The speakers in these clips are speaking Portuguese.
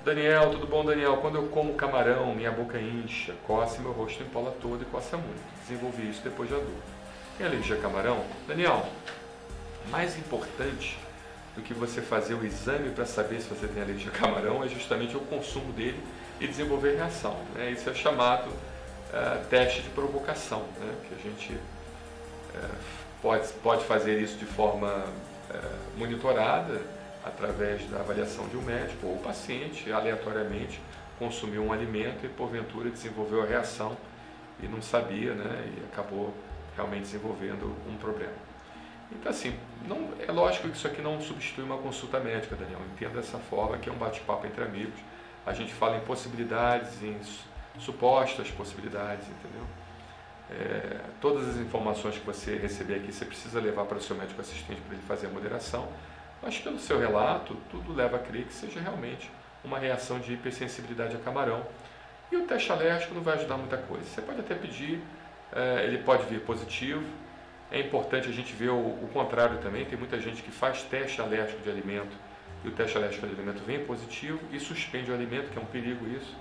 Daniel, tudo bom, Daniel? Quando eu como camarão, minha boca incha, coça e meu rosto empola todo e coça muito. Desenvolvi isso depois de adulto. Tem alergia a camarão? Daniel, mais importante do que você fazer o exame para saber se você tem alergia a camarão é justamente o consumo dele e desenvolver reação. Né? Isso é chamado teste de provocação, né? Que a gente pode fazer isso de forma monitorada através da avaliação de um médico, ou o paciente aleatoriamente consumiu um alimento e porventura desenvolveu a reação e não sabia, né? E acabou realmente desenvolvendo um problema. Então, assim, não, é lógico que isso aqui não substitui uma consulta médica, Daniel. Entenda dessa forma que é um bate-papo entre amigos. A gente fala em possibilidades, em supostas possibilidades, entendeu? Todas as informações que você receber aqui, você precisa levar para o seu médico assistente para ele fazer a moderação. Mas pelo seu relato, tudo leva a crer que seja realmente uma reação de hipersensibilidade a camarão. E o teste alérgico não vai ajudar muita coisa. Você pode até pedir, ele pode vir positivo. É importante a gente ver o contrário também. Tem muita gente que faz teste alérgico de alimento e o teste alérgico de alimento vem positivo e suspende o alimento, que é um perigo isso.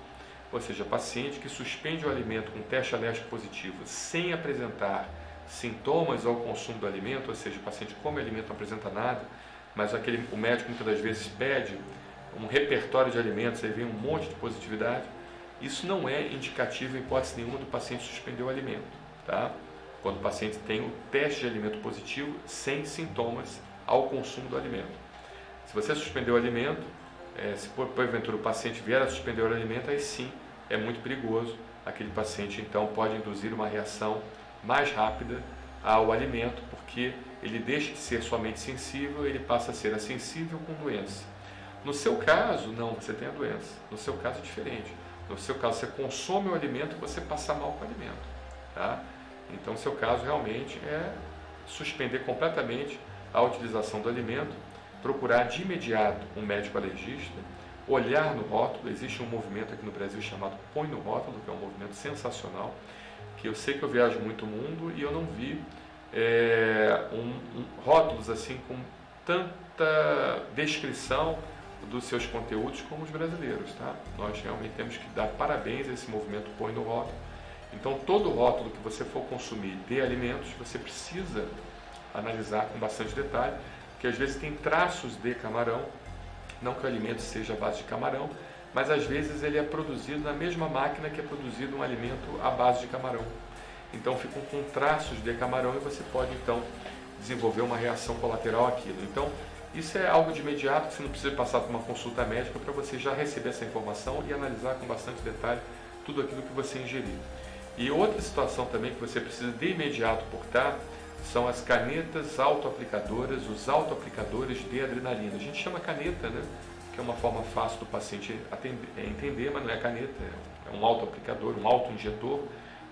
Ou seja, paciente que suspende o alimento com teste alérgico positivo sem apresentar sintomas ao consumo do alimento, ou seja, o paciente come o alimento não apresenta nada, mas o médico muitas das vezes pede um repertório de alimentos, aí vem um monte de positividade. Isso não é indicativo, em hipótese nenhuma, do paciente suspender o alimento, tá? Quando o paciente tem o teste de alimento positivo sem sintomas ao consumo do alimento. Se você suspender o alimento, se porventura o paciente vier a suspender o alimento, aí sim é muito perigoso. Aquele paciente então pode induzir uma reação mais rápida ao alimento, porque ele deixa de ser somente sensível, ele passa a ser assensível com doença. No seu caso, não, você tem a doença. No seu caso é diferente. No seu caso, você consome o alimento e você passa mal com o alimento. Tá? Então, o seu caso realmente é suspender completamente a utilização do alimento, procurar de imediato um médico alergista, olhar no rótulo. Existe um movimento aqui no Brasil chamado Põe no Rótulo, que é um movimento sensacional, que eu sei que eu viajo muito o mundo e eu não vi rótulos assim com tanta descrição dos seus conteúdos como os brasileiros, tá? Nós realmente temos que dar parabéns a esse movimento Põe no Rótulo. Então, todo rótulo que você for consumir de alimentos, você precisa analisar com bastante detalhe, porque às vezes tem traços de camarão, não que o alimento seja à base de camarão, mas às vezes ele é produzido na mesma máquina que é produzido um alimento à base de camarão. Então ficam com traços de camarão e você pode então desenvolver uma reação colateral àquilo. Então isso é algo de imediato, que você não precisa passar por uma consulta médica para você já receber essa informação e analisar com bastante detalhe tudo aquilo que você ingerir. E outra situação também que você precisa de imediato portar são as canetas autoaplicadoras, os autoaplicadores de adrenalina. A gente chama caneta, né? Que é uma forma fácil do paciente entender, mas não é caneta, é um autoaplicador, um autoinjetor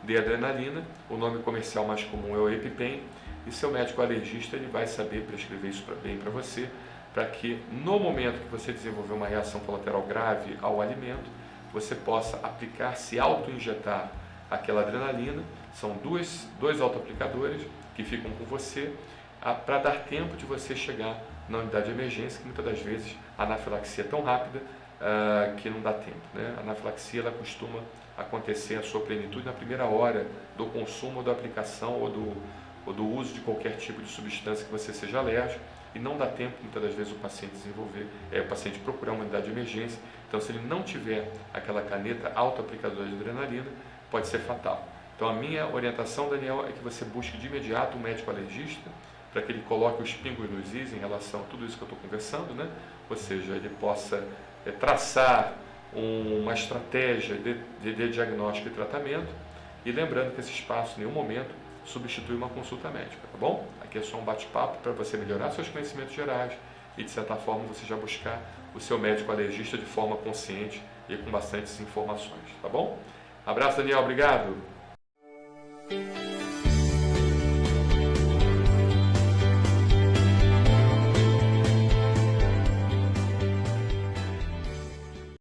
de adrenalina. O nome comercial mais comum é o EpiPen, e seu médico alergista ele vai saber prescrever isso bem para você, para que no momento que você desenvolver uma reação colateral grave ao alimento, você possa aplicar, se autoinjetar aquela adrenalina. São dois autoaplicadores que ficam com você, para dar tempo de você chegar na unidade de emergência, que muitas das vezes a anafilaxia é tão rápida que não dá tempo, né? A anafilaxia ela costuma acontecer a sua plenitude na primeira hora do consumo ou da aplicação ou do uso de qualquer tipo de substância que você seja alérgico, e não dá tempo muitas das vezes o paciente o paciente procurar uma unidade de emergência. Então, se ele não tiver aquela caneta autoaplicadora de adrenalina, pode ser fatal. Então, a minha orientação, Daniel, é que você busque de imediato um médico alergista para que ele coloque os pingos nos is em relação a tudo isso que eu estou conversando, né? Ou seja, ele possa traçar uma estratégia de diagnóstico e tratamento, e lembrando que esse espaço, em nenhum momento, substitui uma consulta médica, tá bom? Aqui é só um bate-papo para você melhorar seus conhecimentos gerais e, de certa forma, você já buscar o seu médico alergista de forma consciente e com bastantes informações, tá bom? Abraço, Daniel, obrigado!